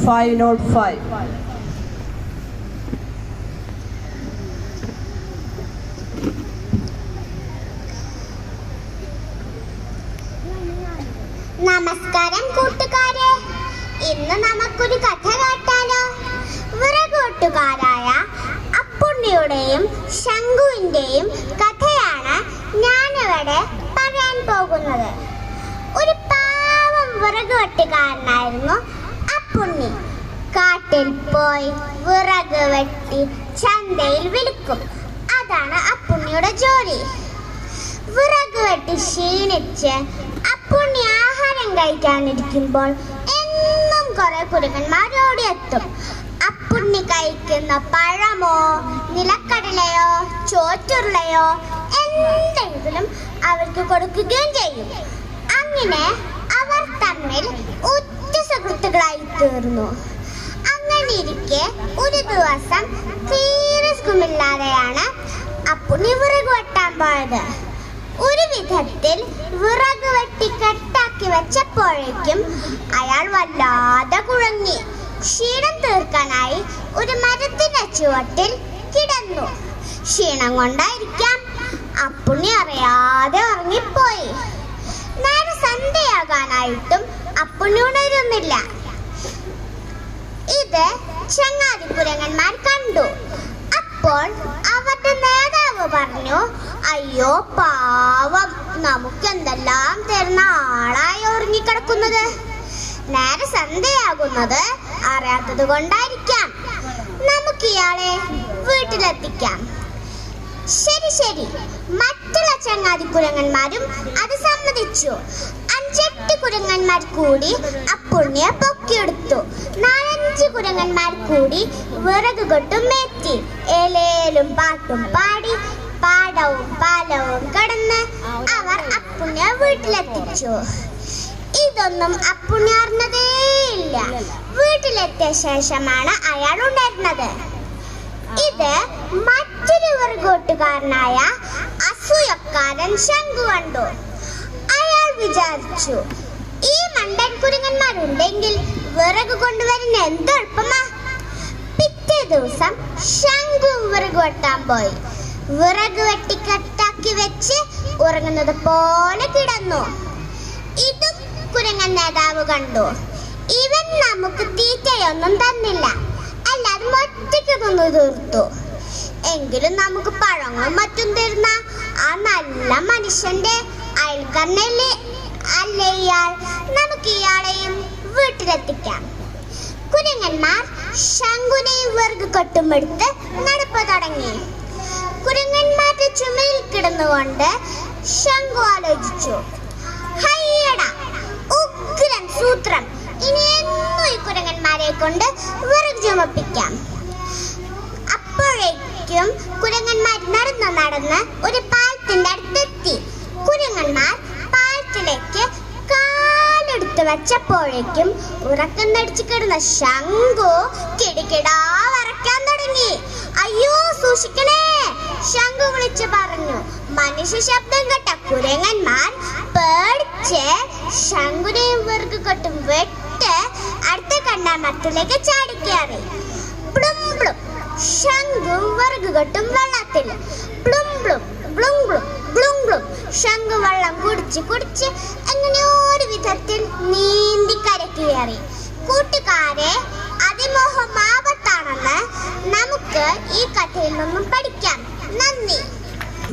505. നമസ്കാരം കൂട്ടുകാരെ, ഇന്ന് നമുക്കൊരു കഥ കേട്ടാലോ? വിറകുവെട്ടുകാരായ അപ്പുണ്ണിയുടെയും ശംഖുവിന്റെയും കഥയാണ് ഞാനിവിടെ പറയാൻ പോകുന്നത്. ഒരു പാവം വിറകുവെട്ടുകാരനായിരുന്നു അപ്പുണ്ണി. കാട്ടിൽ പോയി വിറക് വെട്ടി ചന്തയിൽ വിൽക്കും. അതാണ് അപ്പുണ്ണിയുടെ ജോലി. വിറക് വെട്ടി ക്ഷീണിച്ച് അപ്പുണ്ണി ആഹാരം കഴിക്കാനിരിക്കുമ്പോൾ എന്നും കുറെ കുരങ്ങന്മാർ ഓടിയെത്തും. അപ്പുണ്ണി കഴിക്കുന്ന പഴമോ നിലക്കടലയോ ചോറ്റുരുളയോ എന്തെങ്കിലും അവർക്ക് കൊടുക്കുകയും ചെയ്യും. അങ്ങനെ അവർ തമ്മിൽ ഉറ്റ സുഹൃത്തുക്കളായി തീർന്നു. അങ്ങനെ ഇരിക്കെ ഒരു ദിവസം തീരെ സുഖമില്ലാതെയാണ് അപ്പുണ്ണി വിറക് വെട്ടാൻ പോയത്. ഒരു വിധത്തിൽ വിറക് വെട്ടി കെട്ടാക്കി വെച്ചപ്പോഴേക്കും അയാൾ വല്ലാതെ കുഴങ്ങി. ക്ഷീണം തീർക്കാനായി ഒരു മരത്തിന്റെ ചുവട്ടിൽ കിടന്നു. ക്ഷീണം കൊണ്ടായിരിക്കാം അപ്പുണ്ണി അറിയാതെ ഉറങ്ങിപ്പോയി. നേരെ സന്ധ്യയാകാനായിട്ടും അപ്പുണ്ണി ഉണരുന്നില്ല. ഇത് ചങ്ങാതിക്കുരങ്ങന്മാർ കണ്ടു. അപ്പോൾ അവരുടെ നേതാവ് പറഞ്ഞു, അയ്യോ പാവം, നമുക്ക് എന്തെല്ലാം തരുന്ന ആളായി ഉറങ്ങിക്കിടക്കുന്നത്. നേരെ സന്ധ്യയാകുന്നത് അറിയാത്തത് കൊണ്ടായിരിക്കാം. നമുക്ക് ഇയാളെ വീട്ടിലെത്തിക്കാം. ശരി ശരി, മറ്റുള്ള ചങ്ങാതിക്കുരങ്ങന്മാരും അത് സമ്മതിച്ചു. 5-8 കുരങ്ങന്മാർ കൂടി അപ്പുണ്ണിയെ പൊക്കിയെടുത്തു. 4-5 കുരങ്ങന്മാർ കൂടി വിറക് കൊട്ടും മേറ്റി ഏലേലും പാട്ടും പാടി പാടവും പാലവും കടന്ന് അവർ അപ്പുണ്ണിയെ വീട്ടിലെത്തിച്ചു. ഇതൊന്നും അപ്പുണ്ണി അറിഞ്ഞതേയില്ല. വീട്ടിലെത്തിയ ശേഷമാണ് അയാൾ ഉണർന്നത്. ഇത് മറ്റൊരു വിറകുവെട്ടുകാരനായ അസൂയക്കാരൻ ശംഖു കണ്ടു. അയാൾ വിചാരിച്ചു, ഈ മണ്ടൻ കുരങ്ങന്മാരുണ്ടെങ്കിൽ വിറക് കൊണ്ടുവരുന്ന എന്ത് എളുപ്പമാ. പിറ്റേ ദിവസം ശംഖു വിറക് വെട്ടാൻ പോയി. വിറക് വെട്ടി കെട്ടാക്കി വെച്ച് ഉറങ്ങുന്നത് പോലെ കിടന്നു. ഇതും കുരങ്ങൻ നേതാവ് കണ്ടു. ഇവൻ നമുക്ക് തീറ്റയൊന്നും തന്നില്ല, അല്ലാതെ ഒറ്റയ്ക്ക് തിന്നു തീർത്തു. എങ്കിലും നമുക്ക് പഴങ്ങളും മറ്റും തരുന്ന ആ നല്ല മനുഷ്യന്റെ അയൽക്കാരനല്ലേ അല്ലേ ഇയാൾ. നമുക്ക് ഇയാളെയും വീട്ടിലെത്തിക്കാം. കുരങ്ങന്മാർ ശംഖുനെയും വിറക് കൊട്ടുമെടുത്ത് നടപ്പ് തുടങ്ങി. കുരങ്ങന്മാരുടെ ചുമയിൽ കിടന്നുകൊണ്ട് ശംഖു ആലോചിച്ചു, ഹയ്യടാ ഉഗ്രൻ സൂത്രം, ഇനി എന്നും ഈ കുരങ്ങന്മാരെ കൊണ്ട് വിറക് ചുമപ്പിക്കാം. അപ്പോഴേക്കും കുരങ്ങന്മാർ നടന്ന് ഒരു പാലത്തിന്റെ അടുത്തെത്തി. കുരങ്ങന്മാർ പാലത്തിലേക്ക് കാലെടുത്ത് വെച്ചപ്പോഴേക്കും ഉറക്കം നടിച്ചു കിടന്ന ശംഖു കിടികിടാ വരയ്ക്കാൻ തുടങ്ങി. അയ്യോ സൂക്ഷിക്കണേ, ശംഖു വിളിച്ചു പറഞ്ഞു. മനുഷ്യ ശബ്ദം കേട്ട കുരങ്ങന്മാർ പേടിച്ച് ശംഖുനെയും വിറക് കൊട്ടും വെട്ട് അടുത്ത കണ്ട മരത്തിലേക്ക് ചാടിക്കയറി. പ്ലും പ്ലും, ശംഖും വിറക് കൊട്ടും വെള്ളത്തിൽ. പ്ലും പ്ലും ബ്ലും ബ്ലും ബ്ലും ബ്ലും. ശംഖു വെള്ളം കുടിച്ച് എങ്ങനെയോ ഒരു വിധത്തിൽ നീന്തി കരയ്ക്ക് കയറി. കൂട്ടുകാരെ, അതിമോഹം ആപത്താണെന്ന് നമുക്ക് ഈ കഥയിൽ നിന്നും പഠിക്കാം. നന്ദി.